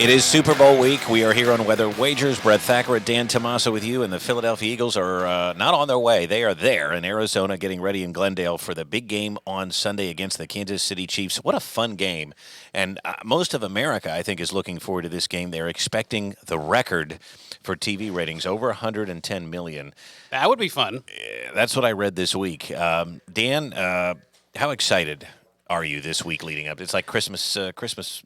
It is Super Bowl week. We are here on Weather Wagers. Brett Thacker, Dan Tomaso with you, and the Philadelphia Eagles are not on their way. They are there in Arizona getting ready in Glendale for the big game on Sunday against the Kansas City Chiefs. What a fun game. And most of America, I think, is looking forward to this game. They're expecting the record for TV ratings, over 110 million. That would be fun. That's what I read this week. Dan, how excited are you this week leading up? It's like Christmas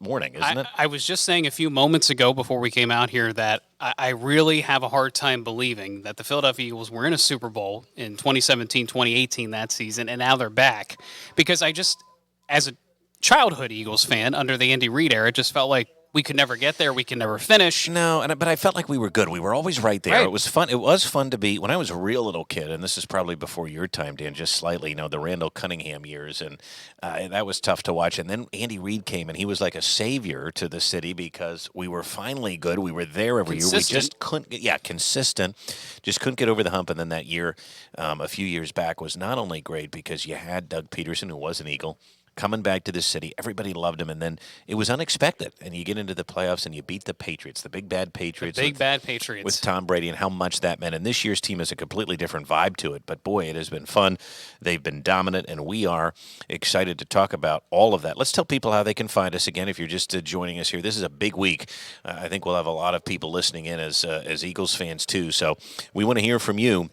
morning, isn't it? I was just saying a few moments ago before we came out here that I really have a hard time believing that the Philadelphia Eagles were in a Super Bowl in 2017, 2018 that season, and now they're back. Because as a childhood Eagles fan under the Andy Reid era, it just felt like we could never get there. We could never finish. No, but I felt like we were good. We were always right there. Right. It was fun. It was fun to be when I was a real little kid, and this is probably before your time, Dan, just slightly. The Randall Cunningham years, and that was tough to watch. And then Andy Reid came, and he was like a savior to the city because we were finally good. We were there every year. We just couldn't get, consistent. Just couldn't get over the hump. And then that year, a few years back, was not only great because you had Doug Peterson, who was an Eagle, coming back to the city. Everybody loved him, and then it was unexpected. And you get into the playoffs, and you beat the Patriots, the big bad Patriots. With Tom Brady and how much that meant. And this year's team has a completely different vibe to it. But, boy, it has been fun. They've been dominant, and we are excited to talk about all of that. Let's tell people how they can find us again if you're just joining us here. This is a big week. I think we'll have a lot of people listening in as Eagles fans, too. So we want to hear from you.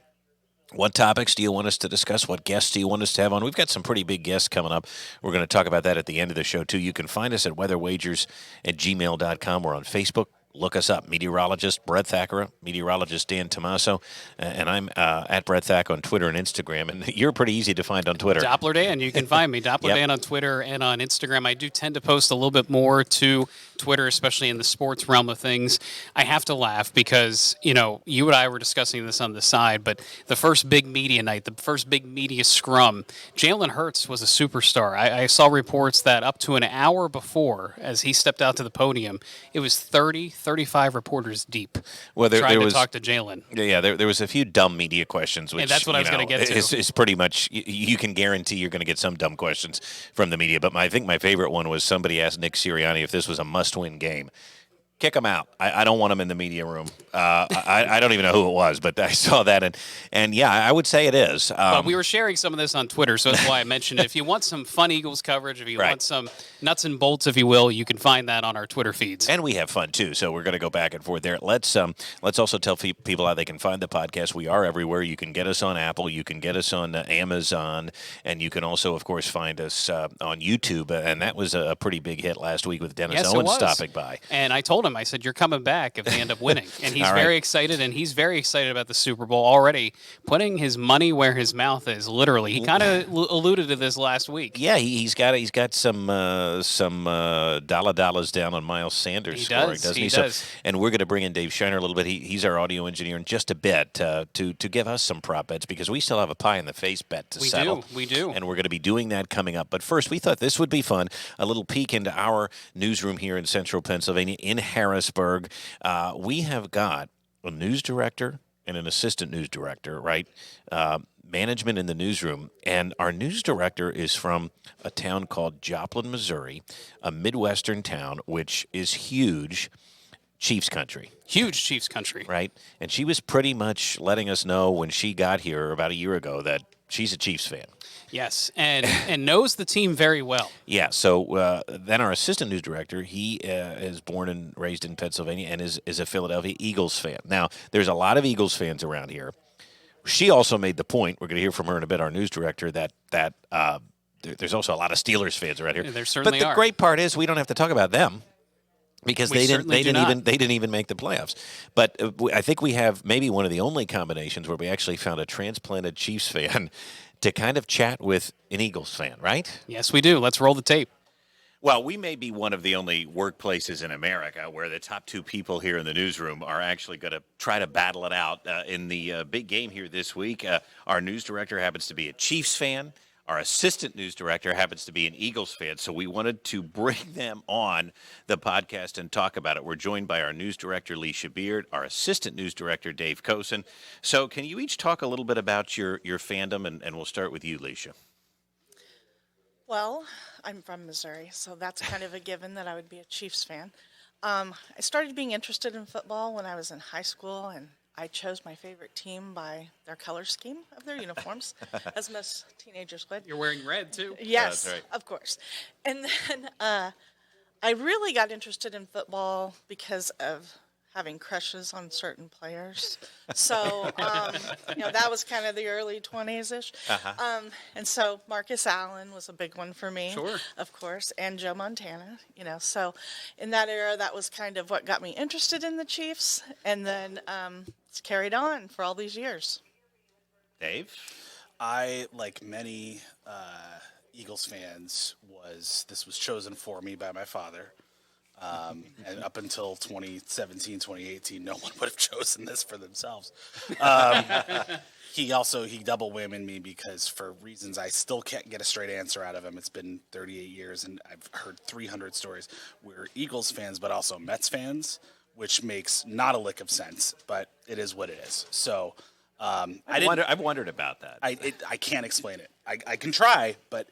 What topics do you want us to discuss? What guests do you want us to have on? We've got some pretty big guests coming up. We're going to talk about that at the end of the show, too. You can find us at weatherwagers@gmail.com. We're on Facebook. Look us up. Meteorologist Brett Thacker, meteorologist Dan Tomaso, and I'm at Brett Thacker on Twitter and Instagram. And you're pretty easy to find on Twitter. Doppler Dan, you can find me. Doppler Dan on Twitter and on Instagram. I do tend to post a little bit more to Twitter, especially in the sports realm of things. I have to laugh because, you and I were discussing this on the side, but the first big media night, the first big media scrum, Jalen Hurts was a superstar. I saw reports that up to an hour before, as he stepped out to the podium, it was 35 reporters deep trying to talk to Jalen. Yeah, there was a few dumb media questions, which and that's what I was going to get to. Is pretty much, you can guarantee you're going to get some dumb questions from the media. But I think my favorite one was somebody asked Nick Sirianni if this was a must-win game. Kick him out. I don't want him in the media room. I don't even know who it was, but I saw that. And yeah, I would say it is. But we were sharing some of this on Twitter, so that's why I mentioned it. If you want some fun Eagles coverage, if you want some nuts and bolts, if you will, you can find that on our Twitter feeds. And we have fun, too, so we're going to go back and forth there. Let's also tell people how they can find the podcast. We are everywhere. You can get us on Apple. You can get us on Amazon. And you can also, of course, find us on YouTube. And that was a pretty big hit last week with Dennis Owens stopping by. And I told him, I said, you're coming back if they end up winning. And he's very excited, and he's very excited about the Super Bowl already, putting his money where his mouth is, literally. He kind of alluded to this last week. Yeah, he's got some dollars down on Miles Sanders scoring, doesn't he? He does. So, and we're going to bring in Dave Shiner a little bit. He's our audio engineer in just a bit to give us some prop bets because we still have a pie in the face bet to settle. We do. And we're going to be doing that coming up. But first, we thought this would be fun, a little peek into our newsroom here in central Pennsylvania in Harrisburg. We have got a news director and an assistant news director, right? Management in the newsroom. And our news director is from a town called Joplin, Missouri, a Midwestern town, which is huge. Chiefs country. Huge Chiefs country. Right? And she was pretty much letting us know when she got here about a year ago that she's a Chiefs fan. Yes, and knows the team very well. Yeah, so then our assistant news director, he is born and raised in Pennsylvania and is a Philadelphia Eagles fan. Now, there's a lot of Eagles fans around here. She also made the point, we're going to hear from her in a bit, our news director, that there's also a lot of Steelers fans around here. There certainly are. But the great part is we don't have to talk about them. Because they didn't even make the playoffs. But I think we have maybe one of the only combinations where we actually found a transplanted Chiefs fan to kind of chat with an Eagles fan, right? Yes, we do. Let's roll the tape. Well, we may be one of the only workplaces in America where the top two people here in the newsroom are actually going to try to battle it out in the big game here this week. Our news director happens to be a Chiefs fan. Our assistant news director happens to be an Eagles fan, so we wanted to bring them on the podcast and talk about it. We're joined by our news director, Leisha Beard, our assistant news director, Dave Kosen. So can you each talk a little bit about your fandom, and we'll start with you, Leisha. Well, I'm from Missouri, so that's kind of a given that I would be a Chiefs fan. I started being interested in football when I was in high school, and I chose my favorite team by their color scheme of their uniforms, as most teenagers would. You're wearing red too. Yes, That's right. of course. And then I really got interested in football because of having crushes on certain players. So, that was kind of the early 20s-ish. And so Marcus Allen was a big one for me, Sure. of course, and Joe Montana, So in that era, that was kind of what got me interested in the Chiefs. And then it's carried on for all these years. Dave? I, like many Eagles fans, this was chosen for me by my father. And up until 2017, 2018, no one would have chosen this for themselves. He double whammed me because for reasons I still can't get a straight answer out of him. It's been 38 years, and I've heard 300 stories. We're Eagles fans, but also Mets fans, which makes not a lick of sense, but it is what it is. So I've wondered about that. I can't explain it. I can try, but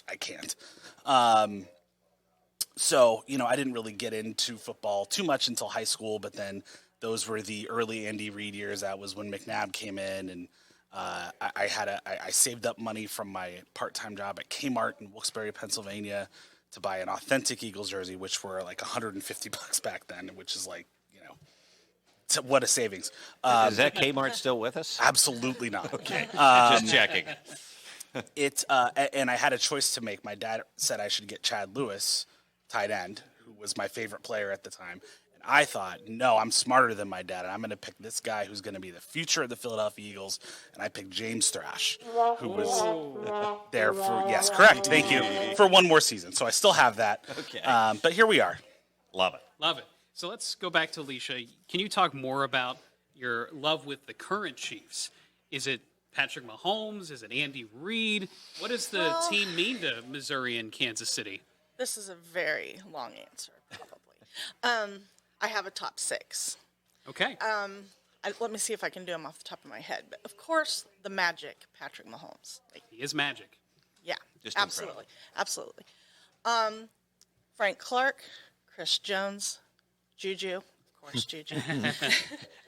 I can't. So, I didn't really get into football too much until high school, but then those were the early Andy Reid years. That was when McNabb came in, and I saved up money from my part-time job at Kmart in Wilkes-Barre, Pennsylvania, to buy an authentic Eagles jersey, which were like $150 back then, which is like, what a savings. Is that Kmart still with us? Absolutely not. Okay, just checking. And I had a choice to make. My dad said I should get Chad Lewis, tight end, who was my favorite player at the time. And I thought, no, I'm smarter than my dad, and I'm going to pick this guy who's going to be the future of the Philadelphia Eagles. And I picked James Thrash, who was there for, yes, correct, thank you, for one more season. So I still have that. Okay. But here we are. Love it. Love it. So let's go back to Alicia. Can you talk more about your love with the current Chiefs? Is it Patrick Mahomes? Is it Andy Reid? What does the team mean to Missouri and Kansas City? This is a very long answer, probably. I have a top 6. Okay. Let me see if I can do them off the top of my head. But of course, the magic, Patrick Mahomes. He is magic. Yeah, Just absolutely, absolutely. Frank Clark, Chris Jones, Juju, of course, Juju,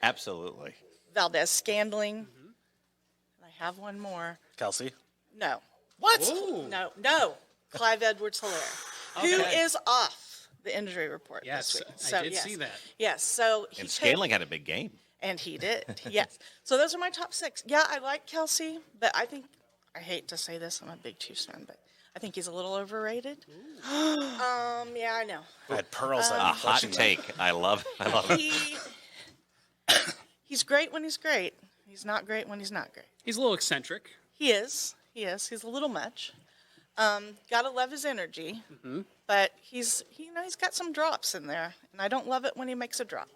Absolutely. Valdez Scandling, and I have one more. Kelsey? No, What? Ooh. no, Clive Edwards-Helaire, who Okay. is off the injury report Yes, this week. I So, did yes. see that. Yes, so he And picked- Scanling had a big game. And he did, yes. So those are my top 6. Yeah, I like Kelsey, but I hate to say this, I'm a big Chiefs fan, but I think he's a little overrated. Yeah, I know. I had pearls on A hot take. I love it. He's great when he's great. He's not great when he's not great. He's a little eccentric. He is. He's a little much. Gotta love his energy, but he's got some drops in there, and I don't love it when he makes a drop.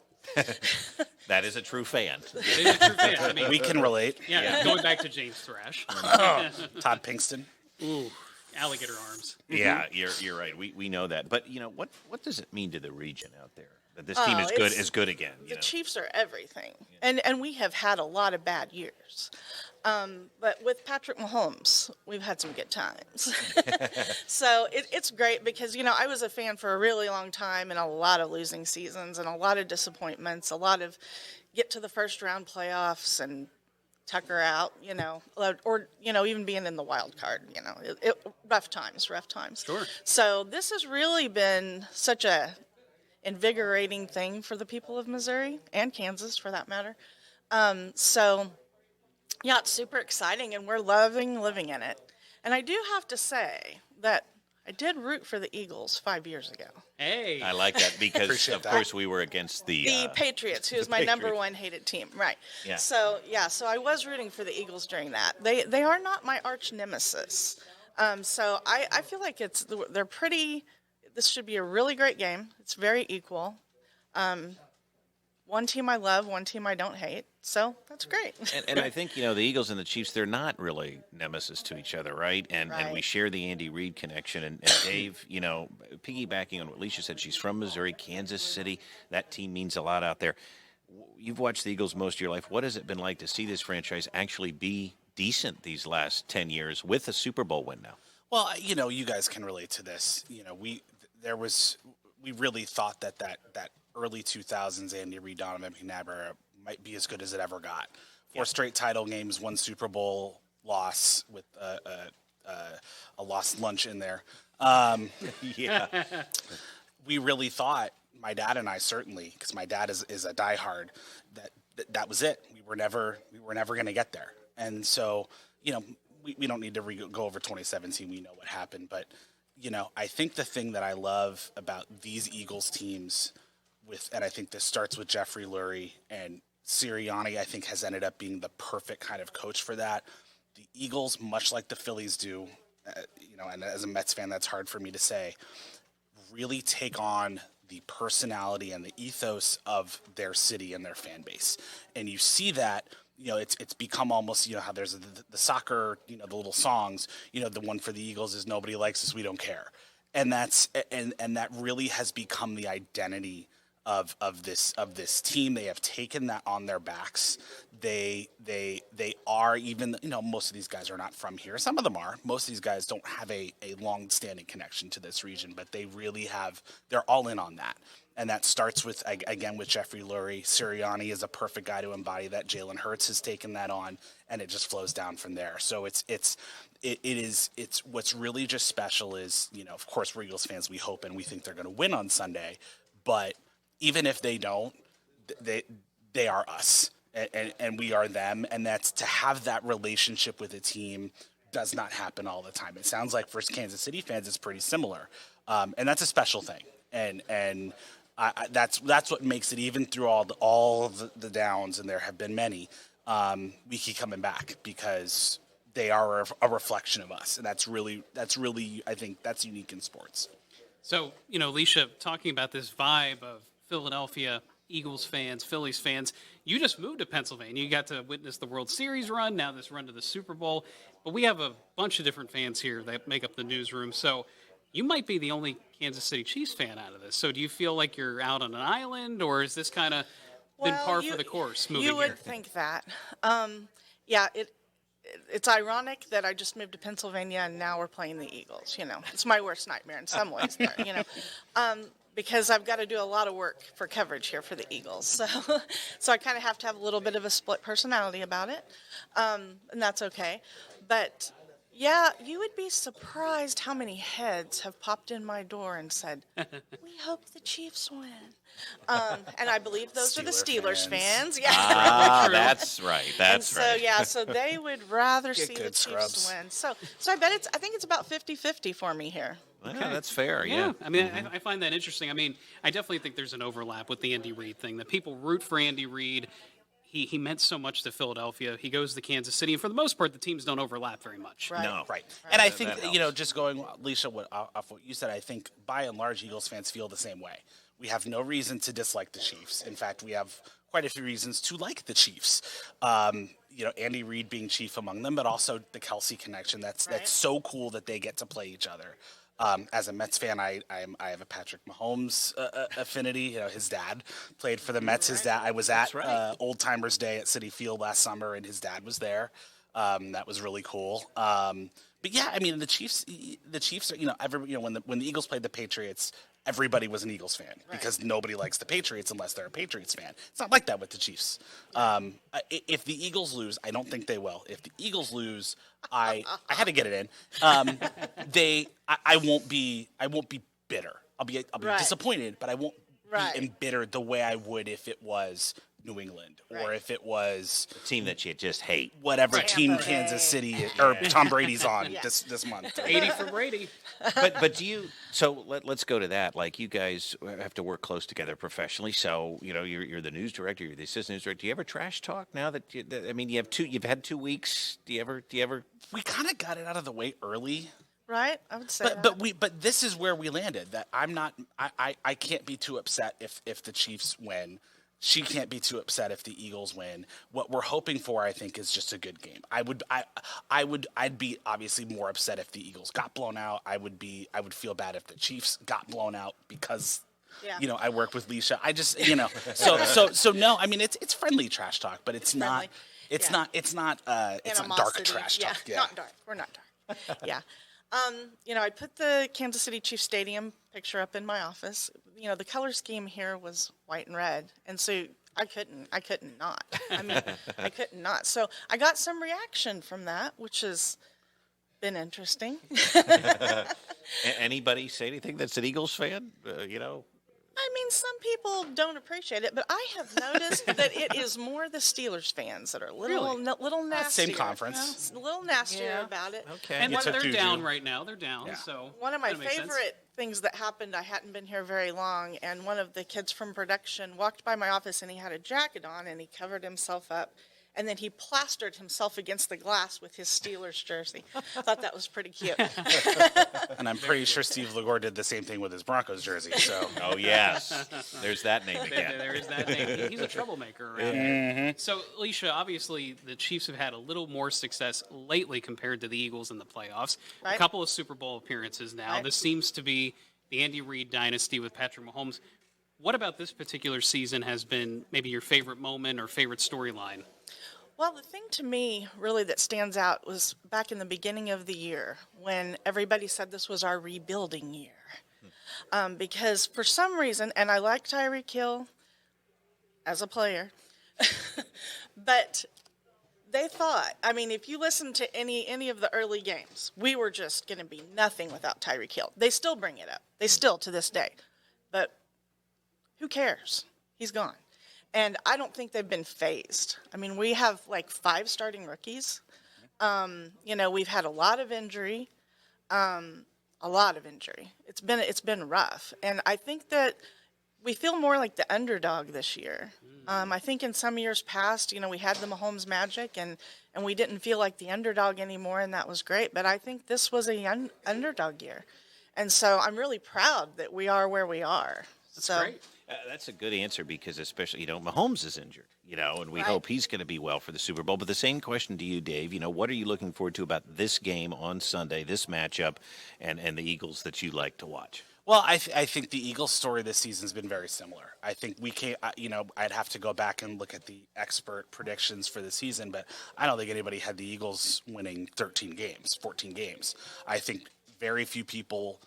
That is a true fan. It is a true fan. I mean, We can relate. yeah, going back to James Thrash. Todd Pinkston. Ooh, alligator arms. Yeah, you're right. We know that. But what does it mean to the region out there that this team is it's- good again? The Chiefs are everything, and we have had a lot of bad years. But with Patrick Mahomes, we've had some good times. So it's great because, I was a fan for a really long time and a lot of losing seasons and a lot of disappointments, a lot of get to the first round playoffs and Tucker out, or, even being in the wild card, rough times. Sure. So this has really been such a invigorating thing for the people of Missouri and Kansas, for that matter. Yeah, it's super exciting, and we're loving living in it. And I do have to say that I did root for the Eagles 5 years ago. Hey. I like that because, Appreciate of that. course, we were against The Patriots, who is my number Patriots. one hated team, right? Yeah. So I was rooting for the Eagles during that. They are not my arch nemesis. So I feel like they're pretty. This should be a really great game. It's very equal. One team I love, one team I don't hate. So that's great. And I think, the Eagles and the Chiefs, they're not really nemesis to each other, right? And we Right. share the Andy Reid connection. And Dave, piggybacking on what Alicia said, she's from Missouri, Kansas City. That team means a lot out there. You've watched the Eagles most of your life. What has it been like to see this franchise actually be decent these last 10 years with a Super Bowl win now? Well, you guys can relate to this. we really thought that early 2000s Andy Reid, Donovan McNabb era might be as good as it ever got. 4 straight title games, 1 Super Bowl loss with a lost lunch in there. Yeah. We really thought, my dad and I certainly, because my dad is a diehard, that was it. We were never going to get there. And so, we don't need to go over 2017. We know what happened, but I think the thing that I love about these Eagles teams, and I think this starts with Jeffrey Lurie, and Sirianni, I think, has ended up being the perfect kind of coach for that. The Eagles, much like the Phillies do, and as a Mets fan, that's hard for me to say, really take on the personality and the ethos of their city and their fan base. And you see that, it's become almost, how there's the soccer, the little songs, the one for the Eagles is "Nobody likes us, we don't care." And that really has become the identity of this team. They have taken that on their backs. They are, even, most of these guys are not from here. Some of them are. Most of these guys don't have a long-standing connection to this region, but they really have. They're all in on that. And that starts with, again, with Jeffrey Lurie. Sirianni is a perfect guy to embody that. Jalen Hurts has taken that on, and it just flows down from there. So it's what's really just special is, of course, we're Eagles fans. We hope and we think they're going to win on Sunday, but even if they don't, they are us, and we are them. And that's, to have that relationship with a team does not happen all the time. It sounds like for Kansas City fans, it's pretty similar, and that's a special thing. And that's what makes it, even through all the downs, and there have been many. We keep coming back because they are a reflection of us, and that's really I think that's unique in sports. So, Alicia, talking about this vibe of Philadelphia Eagles fans, Phillies fans, you just moved to Pennsylvania. You got to witness the World Series run, now this run to the Super Bowl. But we have a bunch of different fans here that make up the newsroom. So you might be the only Kansas City Chiefs fan out of this. So do you feel like you're out on an island, or is this kind of been par for the course moving here? You would think that. Yeah, it's ironic that I just moved to Pennsylvania and now we're playing the Eagles. It's my worst nightmare in some ways there, because I've got to do a lot of work for coverage here for the Eagles. So I kind of have to have a little bit of a split personality about it, and that's okay. But yeah, you would be surprised how many heads have popped in my door and said, "We hope the Chiefs win." And I believe those are the Steelers fans. Yeah. That's right. That's right. So they would rather see the Chiefs scrubs. win. So I think it's about 50-50 for me here. Okay. Yeah, that's fair. Yeah. I mean, I find that interesting. I mean, I definitely think there's an overlap with the Andy Reid thing, that people root for Andy Reid. He meant so much to Philadelphia. He goes to Kansas City, and for the most part, the teams don't overlap very much. Right. No. Right. And I think, just going, Alicia, off what you said, I think by and large, Eagles fans feel the same way. We have no reason to dislike the Chiefs. In fact, we have quite a few reasons to like the Chiefs. Andy Reid being chief among them, but also the Kelsey connection. That's so cool that they get to play each other. As a Mets fan, I have a Patrick Mahomes affinity. His dad played for the Mets. His dad, I was at Old Timers Day at Citi Field last summer, and his dad was there. That was really cool. But yeah, I mean, the Chiefs are, when the Eagles played the Patriots, everybody was an Eagles fan because nobody likes the Patriots unless they're a Patriots fan. It's not like that with the Chiefs. If the Eagles lose, I don't think they will. If the Eagles lose, I had to get it in. I won't be bitter. I'll be disappointed, but I won't be embittered the way I would if it was New England or if it was a team that you just hate. Whatever team Kansas City or Tom Brady's on this month. 80 for Brady. But do you? So let's go to that. Like, you guys have to work close together professionally. So you're the news director, you're the assistant news director. Do you ever trash talk now that you've had 2 weeks? Do you ever? We kind of got it out of the way early. Right, I would say. But this is where we landed. That I can't be too upset if the Chiefs win. She can't be too upset if the Eagles win. What we're hoping for, I think, is just a good game. I'd be obviously more upset if the Eagles got blown out. I would feel bad if the Chiefs got blown out because I work with Leisha. I just so no. I mean, it's friendly trash talk, but it's not. It's not dark trash talk. Yeah, not dark. We're not dark. Yeah. I put the Kansas City Chiefs Stadium picture up in my office. The color scheme here was white and red, and so I couldn't not. I mean, I couldn't not. So I got some reaction from that, which has been interesting. Anybody say anything that's an Eagles fan? I mean, some people don't appreciate it, but I have noticed that it is more the Steelers fans that are little nastier. Same conference. A little nastier about it. Okay. And It's a they're juju. down right now. They're down. Yeah. So One of my that makes sense. favorite things that happened, I hadn't been here very long, and one of the kids from production walked by my office and he had a jacket on and he covered himself up. And then he plastered himself against the glass with his Steelers jersey. Thought that was pretty cute. And I'm pretty sure Steve Legore did the same thing with his Broncos jersey. So Oh, yes. There's that name again. There is that name. He's a troublemaker around here. So, Alicia, obviously the Chiefs have had a little more success lately compared to the Eagles in the playoffs. A Right. couple of Super Bowl appearances now. Right. This seems to be the Andy Reid dynasty with Patrick Mahomes. What about this particular season has been maybe your favorite moment or favorite storyline? Well, the thing to me really that stands out was back in the beginning of the year when everybody said this was our rebuilding year. Because for some reason, and I like Tyreek Hill as a player, but they thought, I mean, if you listen to any of the early games, we were just going to be nothing without Tyreek Hill. They still bring it up. They still to this day. But who cares? He's gone. And I don't think they've been phased. I mean, we have like 5 starting rookies. We've had a lot of injury. It's been rough. And I think that we feel more like the underdog this year. I think in some years past, we had the Mahomes magic and we didn't feel like the underdog anymore, and that was great. But I think this was a underdog year. And so I'm really proud that we are where we are. That's great. That's a good answer because especially, Mahomes is injured, and we Right. hope he's going to be well for the Super Bowl. But the same question to you, Dave, what are you looking forward to about this game on Sunday, this matchup, and the Eagles that you like to watch? Well, I think the Eagles' story this season has been very similar. I think we can't, I'd have to go back and look at the expert predictions for the season, but I don't think anybody had the Eagles winning 13 games, 14 games. I think very few people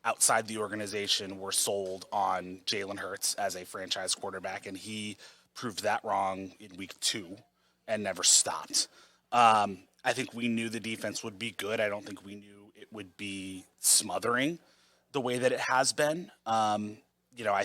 outside the organization were sold on Jalen Hurts as a franchise quarterback, and he proved that wrong in week 2 and never stopped. I think we knew the defense would be good. I don't think we knew it would be smothering the way that it has been. I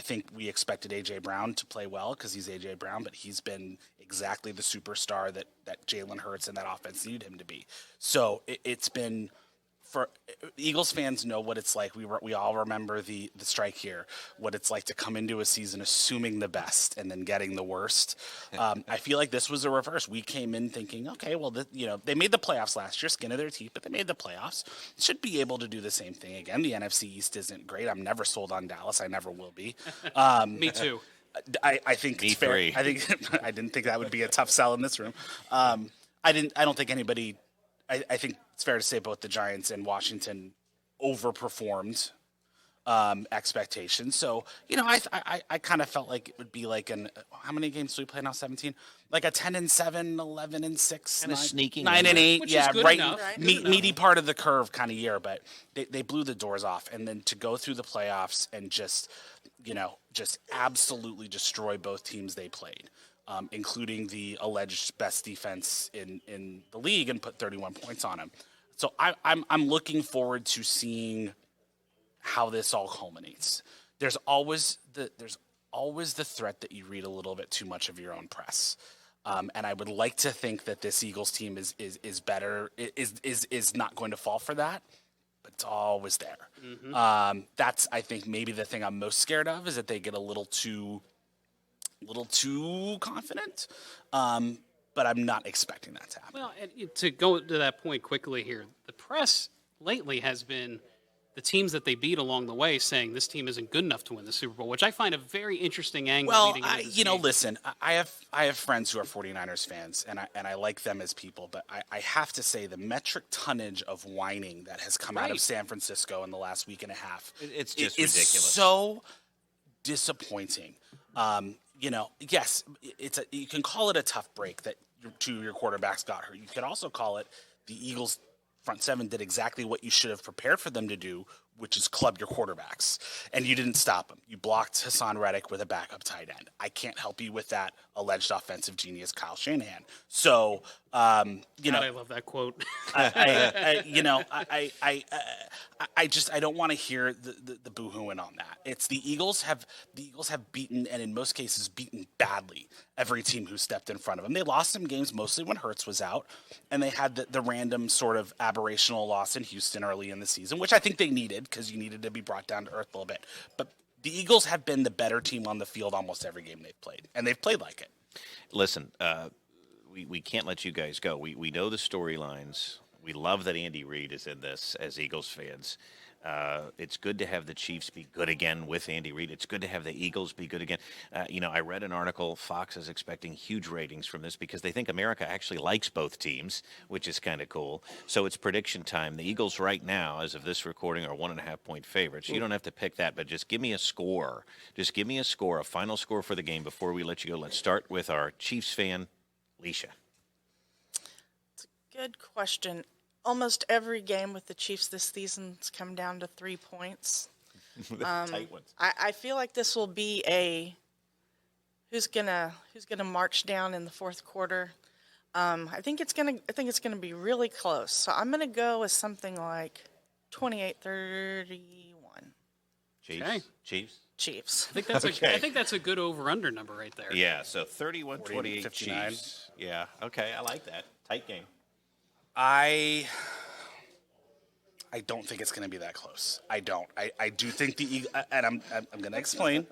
think we expected A.J. Brown to play well because he's A.J. Brown, but he's been exactly the superstar that Jalen Hurts and that offense needed him to be. So it's been – for Eagles fans know what it's like. We all remember the strike here, what it's like to come into a season assuming the best and then getting the worst. I feel like this was a reverse. We came in thinking, okay, well, they made the playoffs last year, skin of their teeth, but they made the playoffs. Should be able to do the same thing again. The NFC East isn't great. I'm never sold on Dallas. I never will be. Me too. I think Me it's fair. three. I think I didn't think that would be a tough sell in this room. I don't think anybody. I think it's fair to say both the Giants and Washington overperformed expectations. So, I kind of felt like it would be like how many games do we play now? 17? Like a 10-7, 11-6, Kinda sneaking 9-8. in. Which is Yeah, good right. enough. Right. Good enough. Meaty part of the curve kind of year, but they blew the doors off. And then to go through the playoffs and just absolutely destroy both teams they played. Including the alleged best defense in the league, and put 31 points on him. So I'm looking forward to seeing how this all culminates. There's always the threat that you read a little bit too much of your own press, and I would like to think that this Eagles team is better, is not going to fall for that. But it's always there. Mm-hmm. That's I think maybe the thing I'm most scared of is that they get a little too confident, but I'm not expecting that to happen. Well, and to go to that point quickly here, the press lately has been the teams that they beat along the way saying this team isn't good enough to win the Super Bowl, which I find a very interesting angle. Well, leading into this game. listen, I have friends who are 49ers fans, and I like them as people, but I have to say the metric tonnage of whining that has come out of Right. San Francisco in the last week and a half It's just is ridiculous. so disappointing. Yes, you can call it a tough break that 2 of your quarterbacks got hurt. You could also call it the Eagles front seven did exactly what you should have prepared for them to do, which is club your quarterbacks. And you didn't stop them. You blocked Hassan Reddick with a backup tight end. I can't help you with that alleged offensive genius, Kyle Shanahan. So, you know, God, I love that quote. I don't want to hear the boo-hooing on that. It's the Eagles have beaten, and in most cases beaten badly, every team who stepped in front of them. They lost some games mostly when Hurts was out, and they had the random sort of aberrational loss in Houston early in the season, which I think they needed because you needed to be brought down to earth a little bit. But the Eagles have been the better team on the field almost every game they've played, and they've played like it. Listen, we can't let you guys go. We know the storylines. We love that Andy Reid is in this as Eagles fans. It's good to have the Chiefs be good again with Andy Reid. It's good to have the Eagles be good again. I read an article, Fox is expecting huge ratings from this because they think America actually likes both teams, which is kind of cool. So it's prediction time. The Eagles right now, as of this recording, are 1.5-point favorites. You don't have to pick that, but just give me a score. Just give me a score, a final score for the game before we let you go. Let's start with our Chiefs fan, Leisha. Good question. Almost every game with the Chiefs this season's come down to 3 points. Tight ones. I feel like this will be a who's gonna march down in the fourth quarter. I think it's gonna be really close. So I'm gonna go with something like 28-31. Chiefs. Okay. Chiefs. Chiefs. I think that's a good over/under number right there. Yeah, so 31-28 59. Chiefs. Yeah, okay, I like that. Tight game. I don't think it's going to be that close. I don't. I do think the Eagles, and I'm going to explain.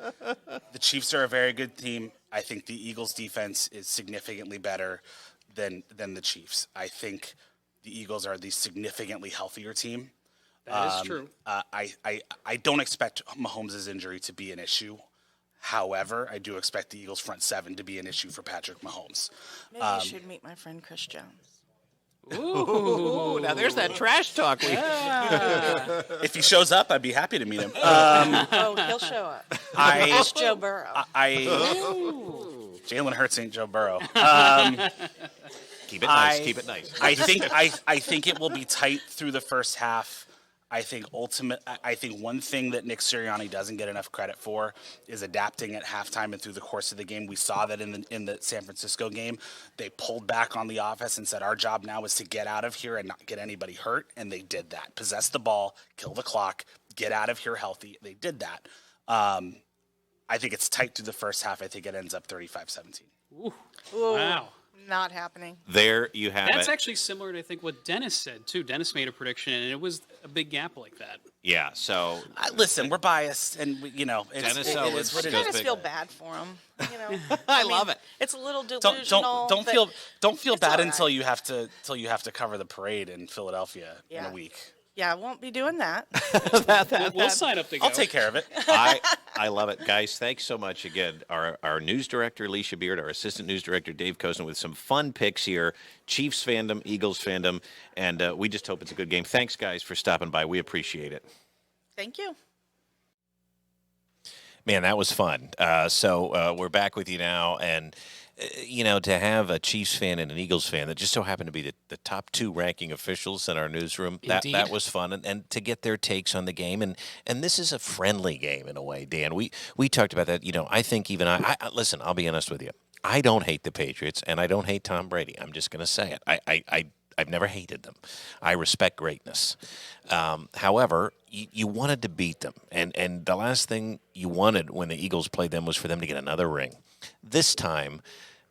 The Chiefs are a very good team. I think the Eagles' defense is significantly better than the Chiefs. I think the Eagles are the significantly healthier team. That is true. I don't expect Mahomes' injury to be an issue. However, I do expect the Eagles' front seven to be an issue for Patrick Mahomes. Maybe you should meet my friend Chris Jones. Ooh, now there's that trash talk. If he shows up, I'd be happy to meet him. Oh, he'll show up. It's Joe Burrow. Jalen Hurts ain't Joe Burrow. Keep it nice. Keep it nice. I think it will be tight through the first half. I think one thing that Nick Sirianni doesn't get enough credit for is adapting at halftime and through the course of the game. We saw that in the San Francisco game. They pulled back on the offense and said, our job now is to get out of here and not get anybody hurt, and they did that. Possess the ball, kill the clock, get out of here healthy. They did that. I think it's tight through the first half. I think it ends up 35-17. Ooh. Ooh, Wow. Not happening. There you have That's it. actually similar to, I think, what Dennis said, too. Dennis made a prediction, and it was a big gap like that. Yeah, so Listen, we're biased, and Dennis I Owens just goes big. feel bad for him. I love it. It's a little delusional. Don't but feel it's bad all until right. you have to cover the parade in Philadelphia in Yeah. a week. Yeah, I won't be doing that. We'll sign up to go. I'll take care of it. I love it. Guys, thanks so much again. Our news director, Alicia Beard, our assistant news director, Dave Cozen, with some fun picks here. Chiefs fandom, Eagles fandom, and we just hope it's a good game. Thanks, guys, for stopping by. We appreciate it. Thank you. Man, that was fun. So we're back with you now, and to have a Chiefs fan and an Eagles fan that just so happened to be the top two ranking officials in our newsroom, that Indeed. was fun, and to get their takes on the game, and this is a friendly game in a way, Dan. We talked about that. I think even I listen. I'll be honest with you. I don't hate the Patriots, and I don't hate Tom Brady. I'm just going to say it. I've never hated them. I respect greatness. However, you wanted to beat them. And the last thing you wanted when the Eagles played them was for them to get another ring. This time,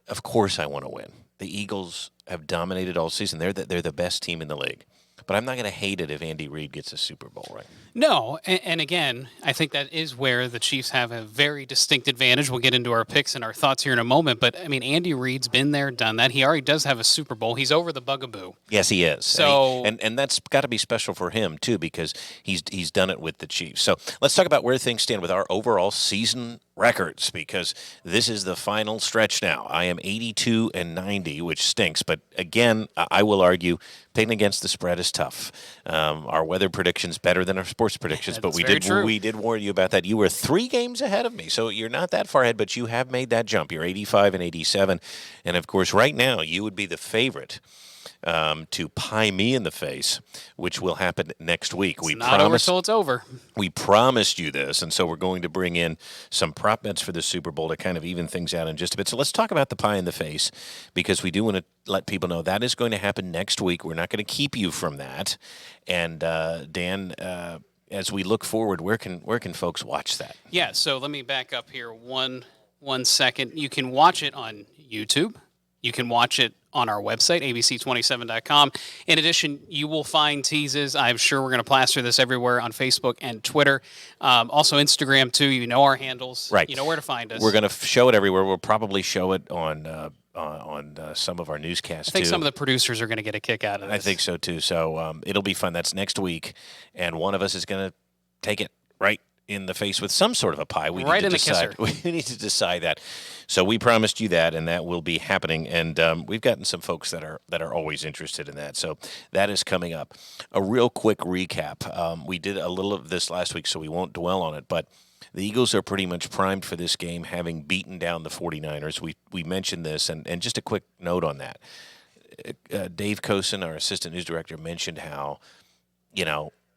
of course I want to win. The Eagles have dominated all season. They're the best team in the league. But I'm not going to hate it if Andy Reid gets a Super Bowl ring. No, and again, I think that is where the Chiefs have a very distinct advantage. We'll get into our picks and our thoughts here in a moment, but I mean, Andy Reid's been there, done that. He already does have a Super Bowl. He's over the bugaboo. Yes, he is. So, and that's got to be special for him too, because he's done it with the Chiefs. So let's talk about where things stand with our overall season records, because this is the final stretch now. I am 82-90, which stinks, but again, I will argue picking against the spread is tough. Our weather predictions better than our sports predictions, but That's very true. we did warn you about that. You were 3 games ahead of me, so you're not that far ahead, but you have made that jump. You're 85-87, and of course, right now you would be the favorite to pie me in the face, which will happen next week. It's not over till it's over. We promised you this, and so we're going to bring in some prop bets for the Super Bowl to kind of even things out in just a bit. So let's talk about the pie in the face, because we do want to let people know that is going to happen next week. We're not going to keep you from that. And Dan, as we look forward, where can folks watch that? Yeah, so let me back up here one second. You can watch it on YouTube. You can watch it on our website, abc27.com. In addition, you will find teases. I'm sure we're going to plaster this everywhere on Facebook and Twitter. Also Instagram, too. You know our handles. Right. You know where to find us. We're going to show it everywhere. We'll probably show it on some of our newscasts, I think too. some of the producers are going to get a kick out of this. I think so, too. So it'll be fun. That's next week, and one of us is going to take it right in the face with some sort of a pie. We right need to in the decide. kisser. We need to decide that. So we promised you that, and that will be happening. And we've gotten some folks that are always interested in that. So that is coming up. A real quick recap. We did a little of this last week, so we won't dwell on it. But the Eagles are pretty much primed for this game, having beaten down the 49ers. We mentioned this, and just a quick note on that. Dave Kosen, our assistant news director, mentioned how,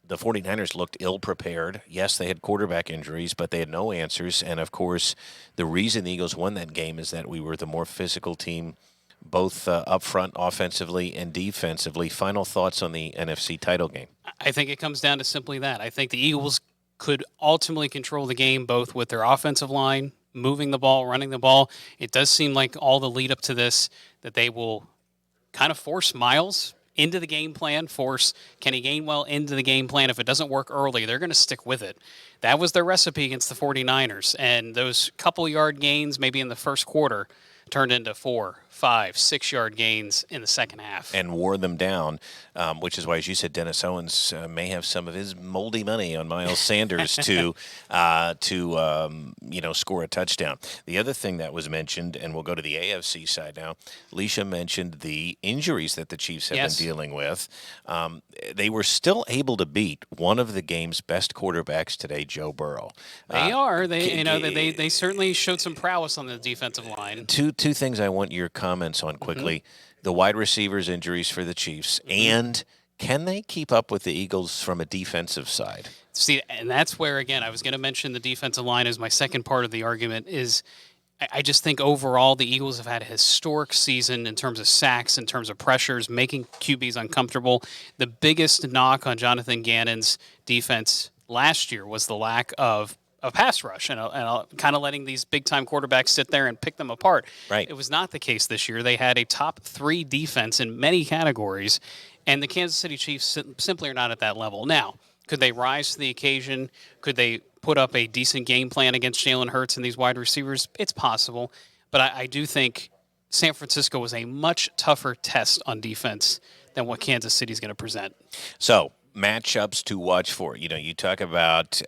the 49ers looked ill-prepared. Yes, they had quarterback injuries, but they had no answers. And, of course, the reason the Eagles won that game is that we were the more physical team, both up front offensively and defensively. Final thoughts on the NFC title game? I think it comes down to simply that. I think the Eagles could ultimately control the game both with their offensive line, moving the ball, running the ball. It does seem like all the lead up to this that they will kind of force Miles into the game plan, force Kenny Gainwell into the game plan. If it doesn't work early, they're going to stick with it. That was their recipe against the 49ers. And those couple yard gains, maybe in the first quarter, turned into 4, 5, 6 yard gains in the second half. And wore them down, which is why, as you said, Dennis Owens may have some of his moldy money on Miles Sanders to score a touchdown. The other thing that was mentioned, and we'll go to the AFC side now, Leisha mentioned the injuries that the Chiefs have been dealing with. They were still able to beat one of the game's best quarterbacks today, Joe Burrow. They are. They certainly showed some prowess on the defensive line. Two things I want your comments on quickly. The wide receivers injuries for the Chiefs, and can they keep up with the Eagles from a defensive side? See, and that's where, again, I was going to mention the defensive line as my second part of the argument is I just think overall the Eagles have had a historic season in terms of sacks, in terms of pressures, making QBs uncomfortable. The biggest knock on Jonathan Gannon's defense last year was the lack of pass rush and kind of letting these big-time quarterbacks sit there and pick them apart. Right. It was not the case this year. They had a top 3 defense in many categories, and the Kansas City Chiefs simply are not at that level. Now, could they rise to the occasion? Could they put up a decent game plan against Jalen Hurts and these wide receivers? It's possible, but I do think San Francisco was a much tougher test on defense than what Kansas City is going to present. So, matchups to watch for. You talk about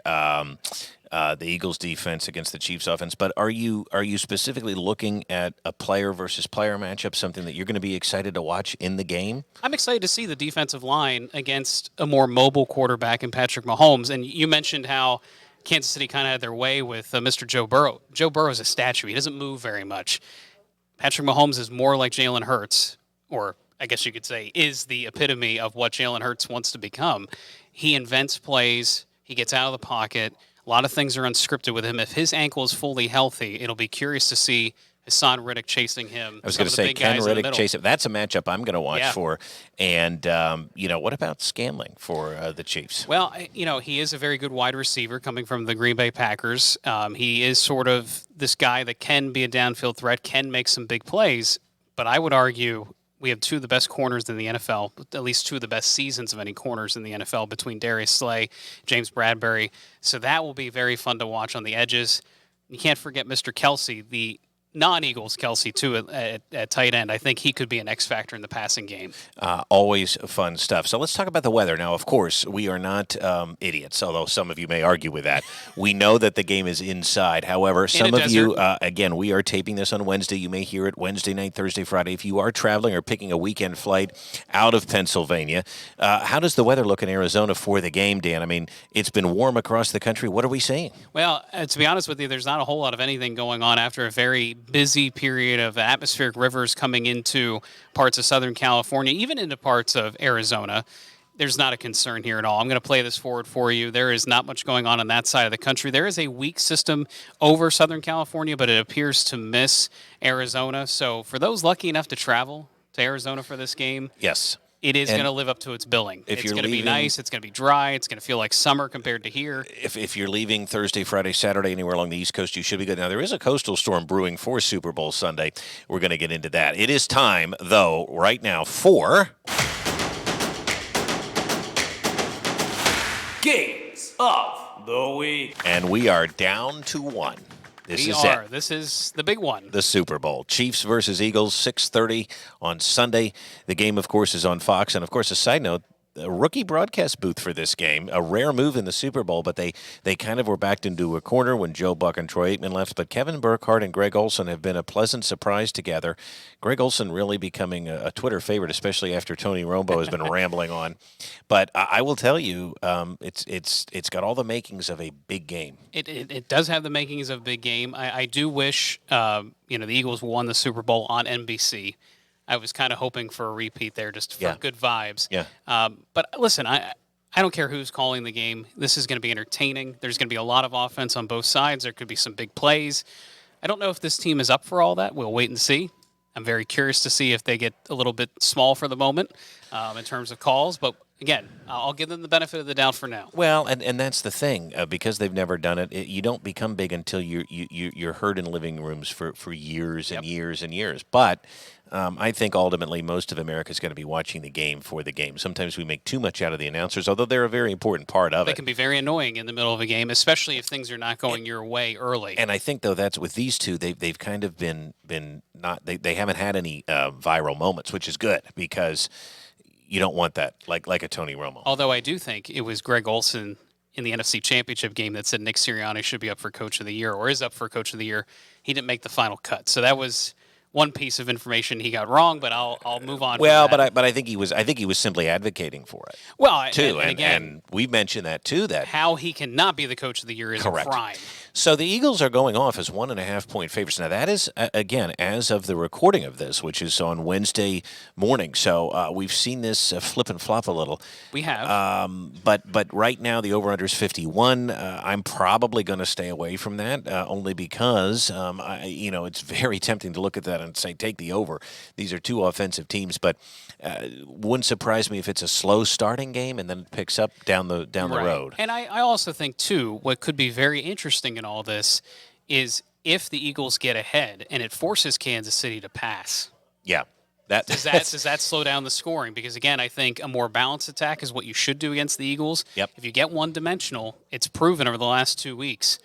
the Eagles' defense against the Chiefs' offense, but are you specifically looking at a player versus player matchup, something that you're going to be excited to watch in the game? I'm excited to see the defensive line against a more mobile quarterback in Patrick Mahomes. And you mentioned how Kansas City kind of had their way with Mr. Joe Burrow. Joe Burrow is a statue. He doesn't move very much. Patrick Mahomes is more like Jalen Hurts, or I guess you could say is the epitome of what Jalen Hurts wants to become. He invents plays. He gets out of the pocket. A lot of things are unscripted with him. If his ankle is fully healthy, it'll be curious to see Hassan Riddick chasing him. I was going to say, Ken Riddick chase him. That's a matchup I'm going to watch for. And, what about Scantling for the Chiefs? Well, he is a very good wide receiver coming from the Green Bay Packers. He is sort of this guy that can be a downfield threat, can make some big plays. But I would argue we have 2 of the best corners in the NFL, at least 2 of the best seasons of any corners in the NFL between Darius Slay, James Bradbury. So that will be very fun to watch on the edges. You can't forget Mr. Kelsey, the non-Eagles Kelsey, too, at tight end. I think he could be an X factor in the passing game. Always fun stuff. So let's talk about the weather. Now, of course, we are not idiots, although some of you may argue with that. We know that the game is inside. However, some of you, again, we are taping this on Wednesday. You may hear it Wednesday night, Thursday, Friday. If you are traveling or picking a weekend flight out of Pennsylvania, how does the weather look in Arizona for the game, Dan? I mean, it's been warm across the country. What are we seeing? Well, to be honest with you, there's not a whole lot of anything going on after a very busy period of atmospheric rivers coming into parts of Southern California, even into parts of Arizona, there's not a concern here at all. I'm going to play this forward for you. There is not much going on that side of the country. There is a weak system over Southern California, but it appears to miss Arizona. So for those lucky enough to travel to Arizona for this game, Yes. it is And going to live up to its billing. if It's you're going to be leaving- nice. It's going to be dry. It's going to feel like summer compared to here. If you're leaving Thursday, Friday, Saturday, anywhere along the East Coast, you should be good. Now, there is a coastal storm brewing for Super Bowl Sunday. We're going to get into that. It is time, though, right now for Games of the Week. And we are down to one. This We is are. it. This is the big one. The Super Bowl. Chiefs versus Eagles, 6:30 on Sunday. The game, of course, is on Fox. And, of course, a side note, a rookie broadcast booth for this game, a rare move in the Super Bowl, but they kind of were backed into a corner when Joe Buck and Troy Aikman left. But Kevin Burkhardt and Greg Olson have been a pleasant surprise together. Greg Olson really becoming a Twitter favorite, especially after Tony Romo has been rambling on. But I will tell you, it's got all the makings of a big game. It does have the makings of a big game. I do wish the Eagles won the Super Bowl on NBC. I was kind of hoping for a repeat there, just for good vibes. Yeah. But listen, I don't care who's calling the game. This is going to be entertaining. There's going to be a lot of offense on both sides. There could be some big plays. I don't know if this team is up for all that. We'll wait and see. I'm very curious to see if they get a little bit small for the moment in terms of calls. But again, I'll give them the benefit of the doubt for now. Well, and that's the thing, because they've never done it. You don't become big until you're heard in living rooms for years and years and years. But I think ultimately most of America is going to be watching the game for the game. Sometimes we make too much out of the announcers, although they're a very important part of They it. can be very annoying in the middle of a game, especially if things are not going your way early. And I think though that's with these two, they've kind of been not they haven't had any viral moments, which is good because you don't want that like a Tony Romo. Although I do think it was Greg Olson in the NFC Championship game that said Nick Sirianni should be up for Coach of the Year or is up for Coach of the Year. He didn't make the final cut, so that was one piece of information he got wrong. But I'll move on. Well, from that. but I think he was simply advocating for it well too, and again, and we've mentioned that too. That how he cannot be the Coach of the Year is Correct. a crime. So the Eagles are going off as 1.5-point favorites. Now, that is, again, as of the recording of this, which is on Wednesday morning. So we've seen this flip and flop a little. We have. But right now, the over-under is 51. I'm probably going to stay away from that, only because, it's very tempting to look at that and say, take the over. These are two offensive teams, but wouldn't surprise me if it's a slow starting game and then it picks up down the Right. road. And I also think, too, what could be very interesting in all this is if the Eagles get ahead and it forces Kansas City to pass. Yeah. Does that slow down the scoring? Because, again, I think a more balanced attack is what you should do against the Eagles. Yep. If you get one-dimensional, it's proven over the last 2 weeks,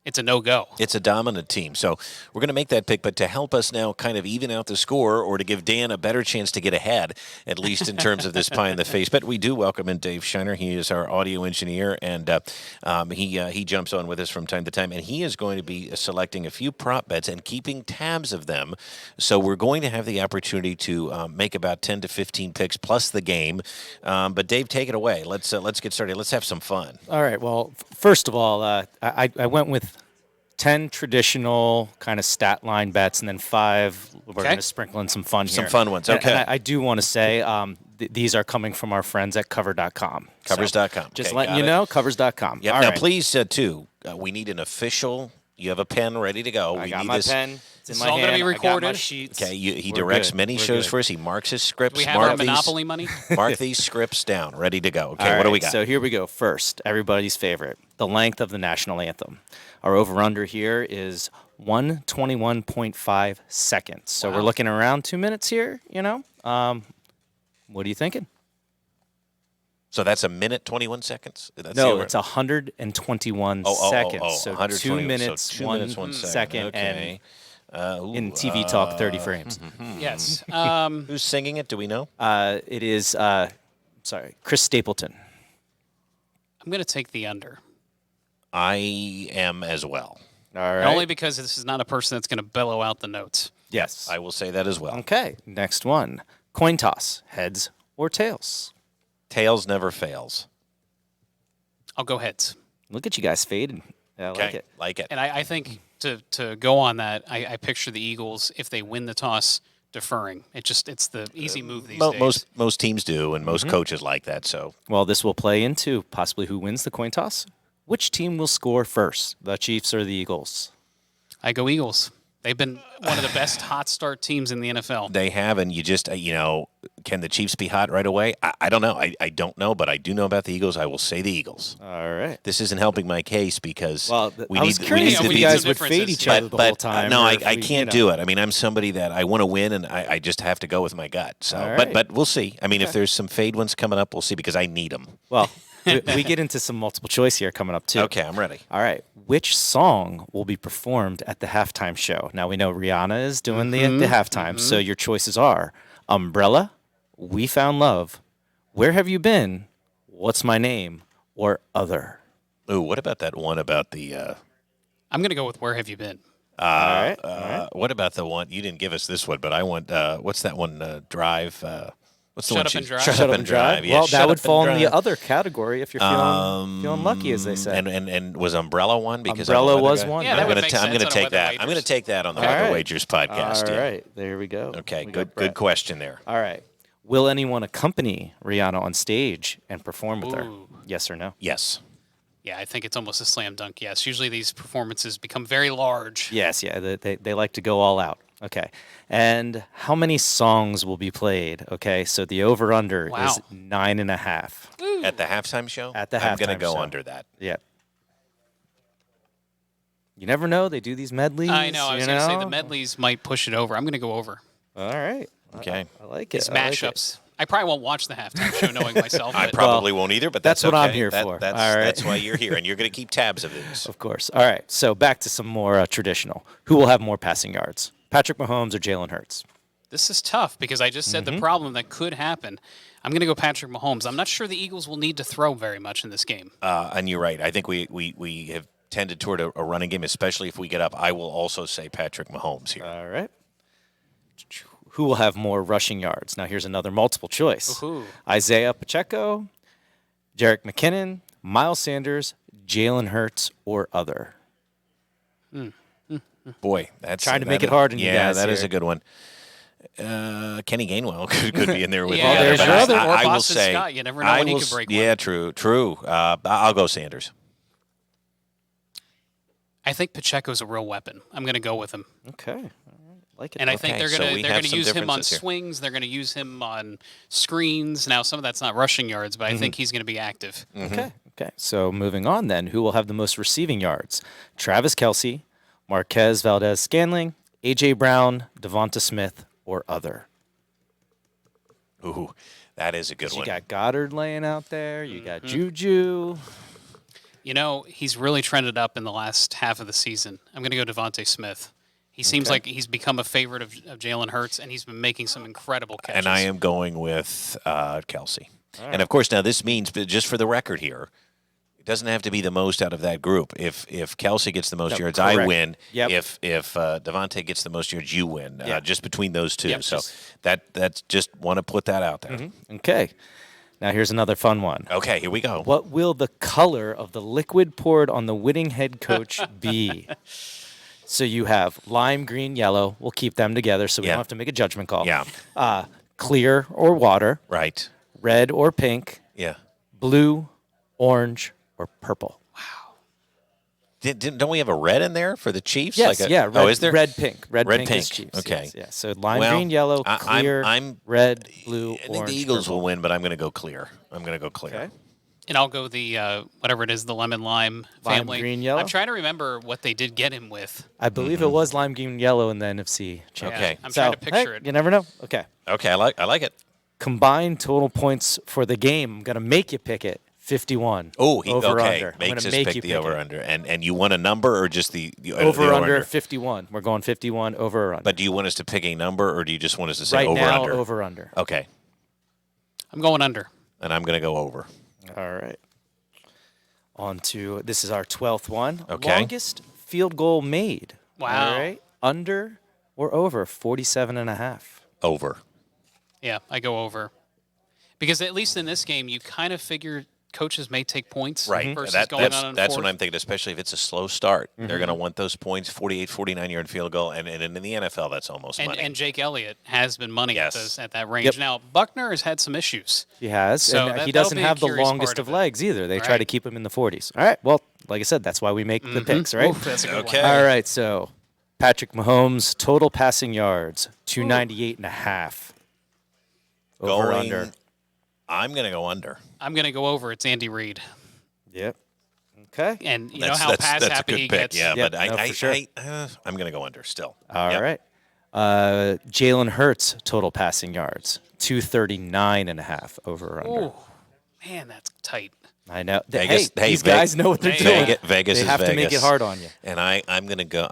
it's a no-go. It's a dominant team. So we're going to make that pick. But to help us now kind of even out the score or to give Dan a better chance to get ahead, at least in terms of this pie in the face, but we do welcome in Dave Shiner. He is our audio engineer, and he jumps on with us from time to time. And he is going to be selecting a few prop bets and keeping tabs of them. So we're going to have the opportunity to make about 10 to 15 picks plus the game. But Dave, take it away. Let's get started. Let's have some fun. All right. Well, first of all, I went with 10 traditional kind of stat line bets, and then 5 we're going to sprinkle in some fun Some here. fun ones, okay. And I do want to say these are coming from our friends at Cover.com. Covers.com. Just Okay, letting got you it. know, Covers.com. Yep. All Now, right. please, too, we need an official. You have a pen ready to go. I we got need my this. pen. It's in It's my all gonna hand. be I got my recorded. sheets. Okay, he We're directs good. many We're shows good. for us. He marks his scripts. We have mark our these, Monopoly money. mark these scripts down. Ready to go. Okay, All what do right, we got? So here we go. First, everybody's favorite, the length of the national anthem. Our over-under here is 121.5 seconds. So we're looking around 2 minutes here, What are you thinking? So that's a minute, 21 seconds? That's the No, over- it's 121 Oh, seconds. So 120, 2 minutes, so 2 1 minutes, 1 second. second, Okay. in TV talk, 30 frames. Yes. Who's singing it? Do we know? It is, Chris Stapleton. I'm going to take the under. I am as well. All right. Only because this is not a person that's going to bellow out the notes. Yes. I will say that as well. Okay. Next one. Coin toss. Heads or tails? Tails never fails. I'll go heads. Look at you guys fading. I like it. Like it. And I think to go on that, I picture the Eagles, if they win the toss, deferring. It's the easy move these days. Most teams do, and most coaches like that. So Well, this will play into possibly who wins the coin toss. Which team will score first, the Chiefs or the Eagles? I go Eagles. They've been one of the best hot start teams in the NFL. they have, and you just can the Chiefs be hot right away? I don't know. I don't know, but I do know about the Eagles. I will say the Eagles. All right. This isn't helping my case because Well, we I was need curious to if we you be need guys some would fade differences. each other the whole time. no, or I if we, can't do it. I mean, I'm somebody that I want to win, and I just have to go with my gut. So, All right. but we'll see. I mean, if there's some fade ones coming up, we'll see because I need them. Well, we get into some multiple choice here coming up too. Okay, I'm ready. All right. Which song will be performed at the halftime show? Now we know Rihanna is doing the halftime, so your choices are Umbrella, We Found Love, Where Have You Been, What's My Name, or Other. Ooh, what about that one about the? I'm going to go with Where Have You Been? All right. What about the one you didn't give us this one, but I want. What's that one? Drive. What's the Shut one? Up and Drive? Shut up and drive. Yeah, Well, Shut that Up would and fall in the Drive. other category if you're feeling lucky, as they say. And was Umbrella one? Because Umbrella I'm a weather was guy? one. Yeah, Yeah. that I'm would gonna make ta- I'm sense gonna on take Weather that. I'm gonna Wagers. take that on the All Weather right. Wagers podcast. All yeah. right. There we go. Okay. We got Good. Brett. Good question there. All right. Will anyone accompany Rihanna on stage and perform with her? Ooh. Yes or no? Yes. Yeah, I think it's almost a slam dunk. Yes. Usually these performances become very large. Yes, yeah. They like to go all out. Okay. And how many songs will be played? Okay. So the over under Wow. is 9.5. At the halftime show. At the I'm gonna halftime go show. under that. Yeah. You never know. They do these medleys. I know. I was you going to say know? the medleys might push it over. I'm going to go over. All right. Okay. I like it. It's I like it. mashups. I probably won't watch the halftime show knowing myself. I but probably won't either, but that's that's what I'm okay. here for. That's, All right. that's why you're here, and you're going to keep tabs of these. Of course. All right. So back to some more traditional. Who will have more passing yards? Patrick Mahomes or Jalen Hurts? this is tough because I just said the problem that could happen. I'm going to go Patrick Mahomes. I'm not sure the Eagles will need to throw very much in this game. And you're right. I think we have tended toward a running game, especially if we get up. I will also say Patrick Mahomes here. All right. Who will have more rushing yards? Now, here's another multiple choice. Ooh. Isaiah Pacheco, Jerick McKinnon, Miles Sanders, Jalen Hurts, or other. Boy, that's Trying to that make it is- hard on you Yeah, guys that is here. a good one. Kenny Gainwell could be in there with Yeah, me. there's but your other- or I will Boston say, Scott. You never know when he could break one. Yeah, true. I'll go Sanders. I think Pacheco's a real weapon. I'm going to go with him. Okay. All right. Like it. And I Okay, think they're so going we to have some use him on differences here. swings. They're going to use him on screens. Now, some of that's not rushing yards, but I think he's going to be active. Okay. Okay. So moving on then, who will have the most receiving yards? Travis Kelsey, Marquez Valdez-Scantling, A.J. Brown, Devonta Smith, or other? Ooh, that is a good You one. got Goddard laying out there. You got Juju. You know, he's really trended up in the last half of the season. I'm going to go Devontae Smith. He seems like he's become a favorite of Jalen Hurts, and he's been making some incredible catches. And I am going with Kelsey. And of course, now this means, but just for the record here, it doesn't have to be the most out of that group. If Kelsey gets the most No, yards, I correct. win. Yep. If Devontae gets the most yards, you win. Yeah. Just between those two. Yep, So just- that's just want to put that out there. Okay. Now here's another fun one. Okay, here we go. What will the color of the liquid poured on the winning head coach be? So you have lime, green, yellow. We'll keep them together so we Yeah. don't have to make a judgment call. Yeah. Clear or water, Right. red or pink, Yeah. blue, orange, or purple. Don't we have a red in there for the Chiefs? Yes, Like a, yeah. Red, oh, is there? Red, pink. Red, Red, pink, is pink. Chiefs. Okay. Yes, yeah. So lime, Well, green, yellow, I'm- clear, I'm- red, blue, I think orange, the Eagles purple. will win, but I'm going to go clear. I'm going to go clear. Okay. And I'll go the whatever it is, the lemon lime Lime, family. green, yellow? I'm trying to remember what they did get him with. I believe it was lime, green, yellow in the NFC championship. Okay. I'm So, trying to picture hey, it. You never know. Okay. Okay, I like it. Combined total points for the game. I'm going to make you pick it. 51. Oh, over okay. under. I'm Makes gonna us make pick you the pick over it. under, and you want a number or just the Over the under 51. We're going 51 over or under. But do you want us to pick a number, or do you just want us to say right over now, under? over under. Okay, I'm going under. and I'm going to go over. All right. On to this is our 12th one. Okay. Longest field goal made. Wow. All right. Under or over 47.5. Over. Yeah, I go over. Because at least in this game, you kind of coaches may take points Right. versus That, going that's on in that's fourth. what I'm thinking, especially if it's a slow start. They're going to want those points, 48, 49-yard field goal. And in the NFL, that's almost money. And Jake Elliott has been money Yes. at that range. Yep. Now, Buckner has had some issues. He has, So and that- he that'll doesn't be a have the curious longest part of of it. legs either. They try Right. to keep him in the 40s. All right, well, like I said, that's why we make the picks, right? Oof, that's a good Okay. one. All right, so Patrick Mahomes, total passing yards, 298 and a half. Over Going- under. I'm going to go under. I'm going to go over. It's Andy Reid. Yep. Okay. And you That's, know how that's, pass that's a happy good he pick. gets. Yeah, Yep, but no, for sure. I'm going to go under still. All Yep. right. Jalen Hurts, total passing yards, 239 and a half. Over or under. Ooh, man, that's tight. I know. Vegas- hey, hey, these Ve- guys know what they're Hey, doing. Vegas they is have to make it Vegas. hard on you. And I'm going to go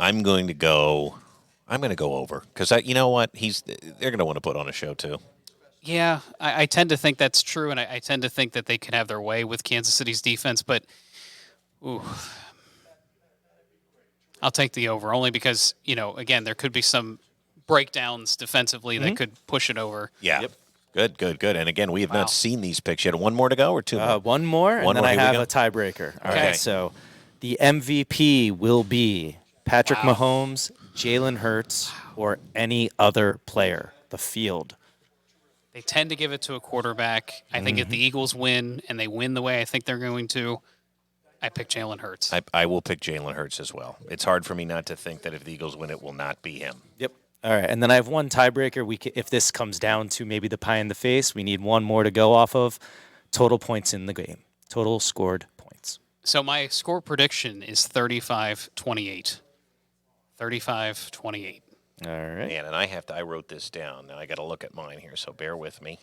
over because you know what? They're going to want to put on a show too. Yeah, I tend to think that's true, and I tend to think that they could have their way with Kansas City's defense, but ooh, I'll take the over only because, again, there could be some breakdowns defensively that could push it over. Yeah. Good. And again, we have Wow. not seen these picks yet. One more to go or two more? One more, One and then more, I here we have go. a tiebreaker. All Okay. right, so the MVP will be Patrick Wow. Mahomes, Jalen Hurts, or any other player. The field. They tend to give it to a quarterback. I think if the Eagles win and they win the way I think they're going to, I pick Jalen Hurts. I will pick Jalen Hurts as well. It's hard for me not to think that if the Eagles win, it will not be him. Yep. All right, and then I have one tiebreaker. If this comes down to maybe the pie in the face, we need one more to go off of. Total points in the game. Total scored points. So my score prediction is 35-28. 35-28. All right. Man, and I wrote this down. Now I got to look at mine here, so bear with me.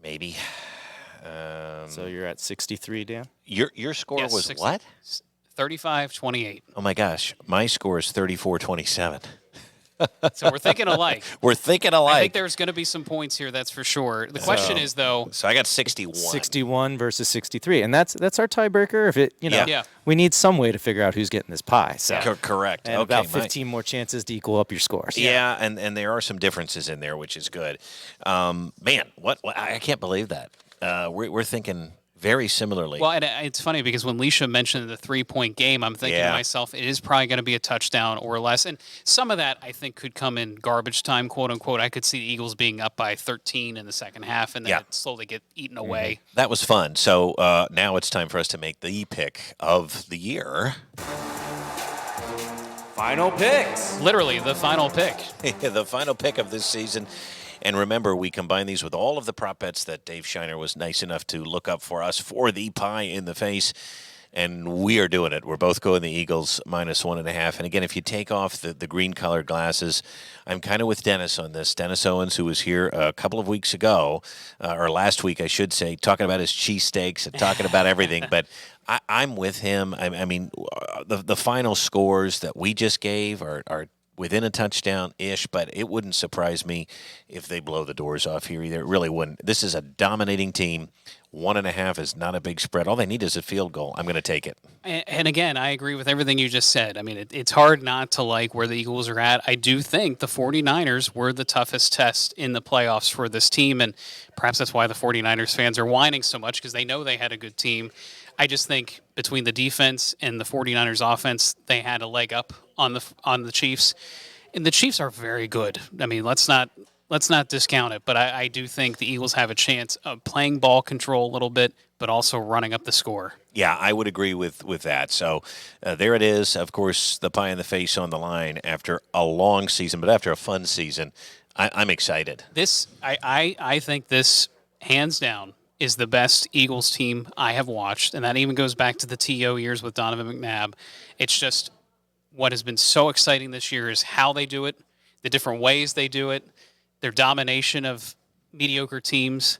Maybe. So you're at 63, Dan? Your score Yes, was 60. what? 35-28. Oh my gosh, my score is 34-27. So we're thinking alike. We're thinking I alike. think there's going to be some points here, that's for sure. The question is, though, So I got 61. 61 versus 63, and that's our tiebreaker. If it, Yeah. we need some way to figure out who's getting this pie. So Correct. and okay, about my- 15 more chances to equal up your scores. Yeah, and there are some differences in there, which is good. Man, what I can't believe that. We're thinking very similarly. well, and it's funny because when Leisha mentioned the 3-point game, I'm thinking Yeah. to myself, it is probably going to be a touchdown or less. And some of that, I think, could come in garbage time, quote unquote. I could see the Eagles being up by 13 in the second half and then Yeah. it slowly get eaten away. That was fun. So now it's time for us to make the pick of the year. Final picks. Literally, the final pick. The final pick of this season. And remember, we combine these with all of the prop bets that Dave Shiner was nice enough to look up for us for the pie in the face. And we are doing it. We're both going the Eagles -1.5. And again, if you take off the green-colored glasses, I'm kind of with Dennis on this. Dennis Owens, who was here a couple of weeks ago, or last week, I should say, talking about his cheesesteaks and talking about everything. But I'm with him. I mean, the final scores that we just gave are within a touchdown-ish, but it wouldn't surprise me if they blow the doors off here either. It really wouldn't. This is a dominating team. 1.5 is not a big spread. All they need is a field goal. I'm going to take it. And again, I agree with everything you just said. I mean, it's hard not to like where the Eagles are at. I do think the 49ers were the toughest test in the playoffs for this team, and perhaps that's why the 49ers fans are whining so much because they know they had a good team. I just think between the defense and the 49ers offense, they had a leg up on the Chiefs. And the Chiefs are very good. I mean, let's not discount it, but I do think the Eagles have a chance of playing ball control a little bit, but also running up the score. Yeah, I would agree with that. So there it is. Of course, the pie in the face on the line after a long season, but after a fun season, I'm excited. I think this, hands down, is the best Eagles team I have watched, and that even goes back to the TO years with Donovan McNabb. It's just what has been so exciting this year is how they do it, the different ways they do it, their domination of mediocre teams.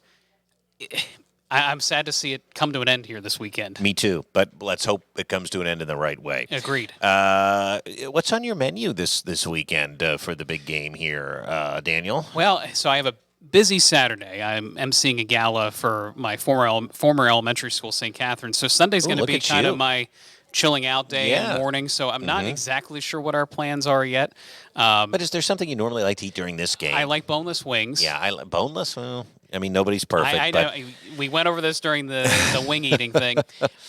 I'm sad to see it come to an end here this weekend. Me too, but let's hope it comes to an end in the right way. Agreed. What's on your menu this weekend for the big game here, Daniel? Well, so I have a busy Saturday. I'm emceeing a gala for my former elementary school, St. Catharines. So Sunday's going to look be at kind you. of my chilling out day Yeah. and morning. So I'm not exactly sure what our plans are yet. But is there something you normally like to eat during this game? I like boneless wings. Yeah, boneless. Well, I mean, nobody's perfect. I but know. We went over this during the wing eating thing.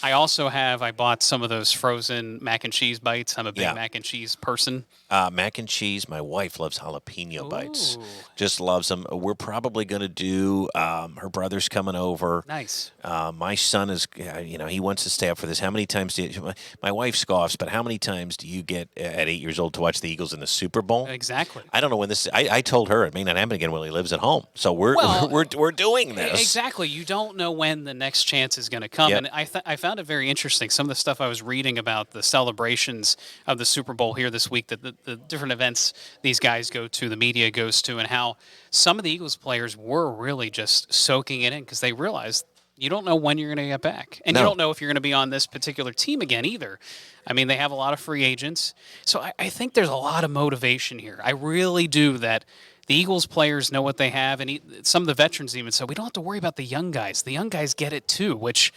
I bought some of those frozen mac and cheese bites. I'm a big Yeah. mac and cheese person. Mac and cheese. My wife loves jalapeno bites. Ooh. Just loves them. We're probably going to do. Her brother's coming over. Nice. My son is. He wants to stay up for this. How many times do you, my wife scoffs? But how many times do you get at 8 years old to watch the Eagles in the Super Bowl? Exactly. I don't know when this. I told her it may not happen again when he lives at home. So we're Well, we're doing this. Exactly. You don't know when the next chance is going to come. Yep. And I found it very interesting. Some of the stuff I was reading about the celebrations of the Super Bowl here this week, that the different events these guys go to, the media goes to, and how some of the Eagles players were really just soaking it in because they realized you don't know when you're going to get back. And No. you don't know if you're going to be on this particular team again either. I mean, they have a lot of free agents. So I think there's a lot of motivation here. I really do that. The Eagles players know what they have, and some of the veterans even said, we don't have to worry about the young guys. The young guys get it too, which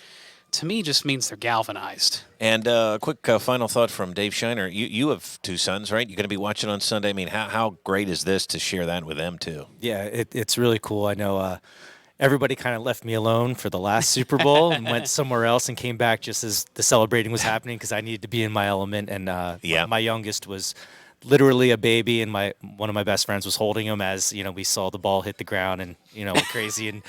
to me just means they're galvanized. And a quick final thought from Dave Shiner. You have two sons, right? You're going to be watching on Sunday. I mean, how great is this to share that with them too? Yeah, it's really cool. I know everybody kind of left me alone for the last Super Bowl and went somewhere else and came back just as the celebrating was happening because I needed to be in my element. And Yeah. my youngest was literally a baby, and one of my best friends was holding him as we saw the ball hit the ground and went crazy, and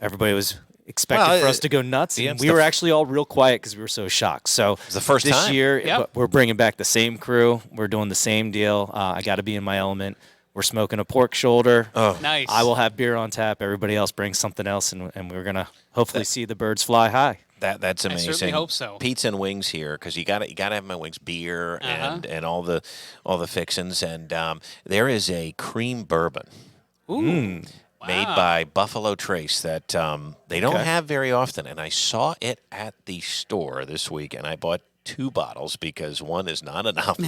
everybody was expected Well, for us to go nuts. yeah, And it's we the were f- actually all real quiet because we were so shocked. So the first this time. year, Yep. we're bringing back the same crew. We're doing the same deal. I got to be in my element. We're smoking a pork shoulder. Nice. I will have beer on tap. Everybody else brings something else, and we're gonna hopefully see the birds fly high. That's amazing. certainly hope so. Pizza and wings here because you got to have my wings, beer and all the fixins. And there is a cream bourbon made by Buffalo Trace that they don't have very often. And I saw it at the store this week, and I bought 2 bottles because one is not enough.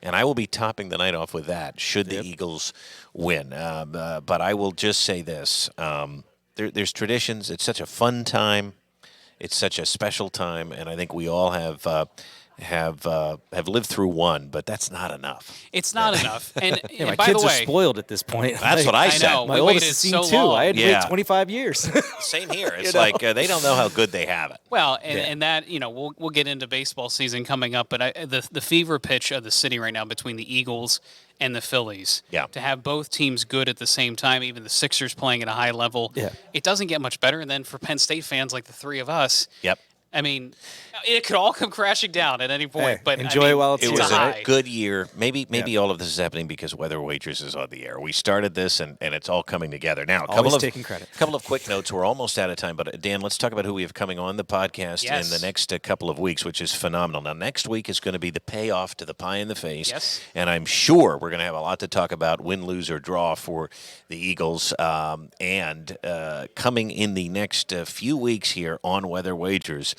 And I will be topping the night off with that should the Eagles win. But I will just say this: there's traditions. It's such a fun time. It's such a special time, and I think we all have lived through one, but that's not enough. It's not enough. And, Yeah, my and by kids the are way, spoiled at this point. That's what I said. know. My We oldest waited has seen so 2. long. I had to Yeah. wait 25 years. Same here. It's like they don't know how good they have it. well, and that we'll get into baseball season coming up, but the fever pitch of the city right now between the Eagles and the Phillies, Yeah. to have both teams good at the same time, even the Sixers playing at a high level, Yeah. it doesn't get much better. And then for Penn State fans like the three of us, Yep. I mean, it could all come crashing down at any point. Hey, but enjoy I mean, while it's It here, was a a high. good year. Maybe all of this is happening because Weather Wagers is on the air. We started this, and it's all coming together. Now, Always taking credit. A couple of quick notes. We're almost out of time, but Dan, let's talk about who we have coming on the podcast Yes. in the next couple of weeks, which is phenomenal. Now, next week is going to be the payoff to the pie in the face. Yes. And I'm sure we're going to have a lot to talk about, win, lose, or draw for the Eagles. And coming in the next few weeks here on Weather Wagers,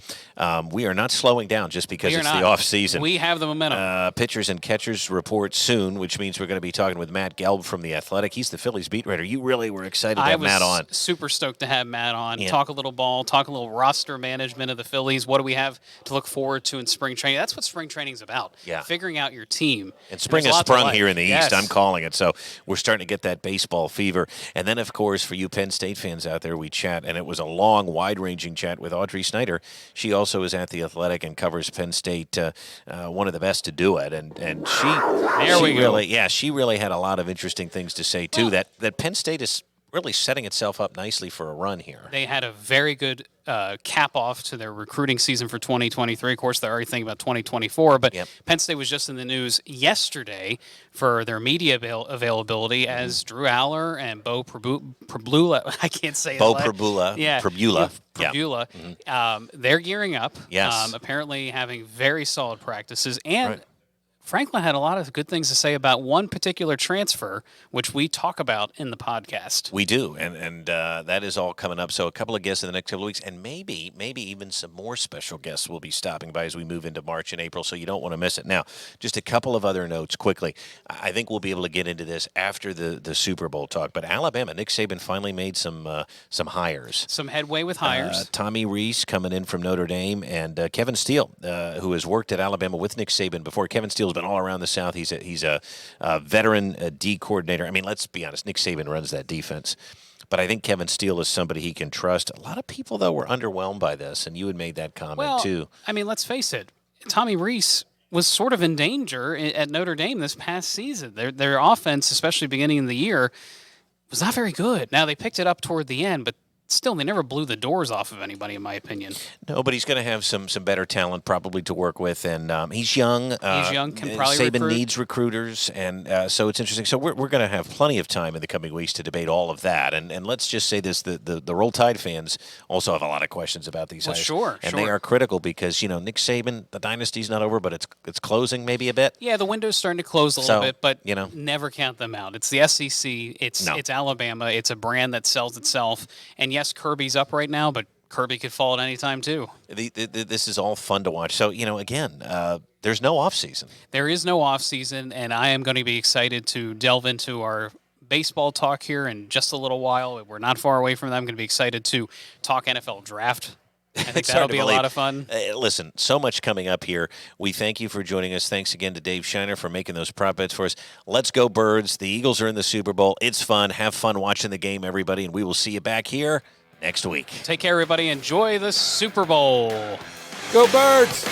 we are not slowing down just because We are it's not. the off season. We have the momentum. Pitchers and catchers report soon, which means we're going to be talking with Matt Gelb from The Athletic. He's the Phillies beat writer. You really were excited to I have was Matt on. super stoked to have Matt on. Yeah. Talk a little ball, talk a little roster management of the Phillies. What do we have to look forward to in spring training? That's what spring training is about. Yeah. Figuring out your team. And spring there's has a lot to sprung like. here in the Yes. East. I'm calling it. So we're starting to get that baseball fever. And then, of course, for you Penn State fans out there, we chat. And it was a long, wide-ranging chat with Audrey Snyder. She also is at The Athletic and covers Penn State, one of the best to do it. And she really had a lot of interesting things to say, too, that Penn State is really setting itself up nicely for a run here. They had a very good cap off to their recruiting season for 2023. Of course, they're already thinking about 2024. But Yep. Penn State was just in the news yesterday for their media availability as Drew Aller and Bo Prabula. I can't say Bo it. Prabula. Yeah. Prabula. Yeah. Prabula. They're gearing up. Yes. Apparently having very solid practices. And Right. Franklin had a lot of good things to say about one particular transfer, which we talk about in the podcast. We do, and that is all coming up. So a couple of guests in the next couple of weeks, and maybe even some more special guests will be stopping by as we move into March and April, so you don't want to miss it. Now, just a couple of other notes quickly. I think we'll be able to get into this after the Super Bowl talk, but Alabama, Nick Saban finally made some hires. Some headway with hires. Tommy Rees coming in from Notre Dame, and Kevin Steele, who has worked at Alabama with Nick Saban before. Kevin Steele's been all around the South. He's a veteran D coordinator. I mean, let's be honest. Nick Saban runs that defense. But I think Kevin Steele is somebody he can trust. A lot of people, though, were underwhelmed by this, and you had made that comment, Well, too. I mean, let's face it. Tommy Reese was sort of in danger at Notre Dame this past season. Their offense, especially beginning of the year, was not very good. Now, they picked it up toward the end, but still, they never blew the doors off of anybody, in my opinion. No, but he's going to have some better talent probably to work with, and he's young. He's young, can probably Saban recruit. needs recruiters, and so it's interesting. So we're going to have plenty of time in the coming weeks to debate all of that. And let's just say this: the Roll Tide fans also have a lot of questions about these Well, hires. sure, and sure. they are critical because Nick Saban, the dynasty's not over, but it's closing maybe a bit. Yeah, the window's starting to close a So, little bit, but never count them out. It's the SEC. It's Alabama. It's a brand that sells itself. And yes, Kirby's up right now, but Kirby could fall at any time too. This is all fun to watch. So again, there's no off season. There is no off season, and I am going to be excited to delve into our baseball talk here in just a little while. We're not far away from that. I'm going to be excited to talk NFL draft. I think It's that'll hard to be a believe. lot of fun. Listen, so much coming up here. We thank you for joining us. Thanks again to Dave Shiner for making those prop bets for us. Let's go, Birds. The Eagles are in the Super Bowl. It's fun. Have fun watching the game, everybody, and we will see you back here next week. Take care, everybody. Enjoy the Super Bowl. Go Birds!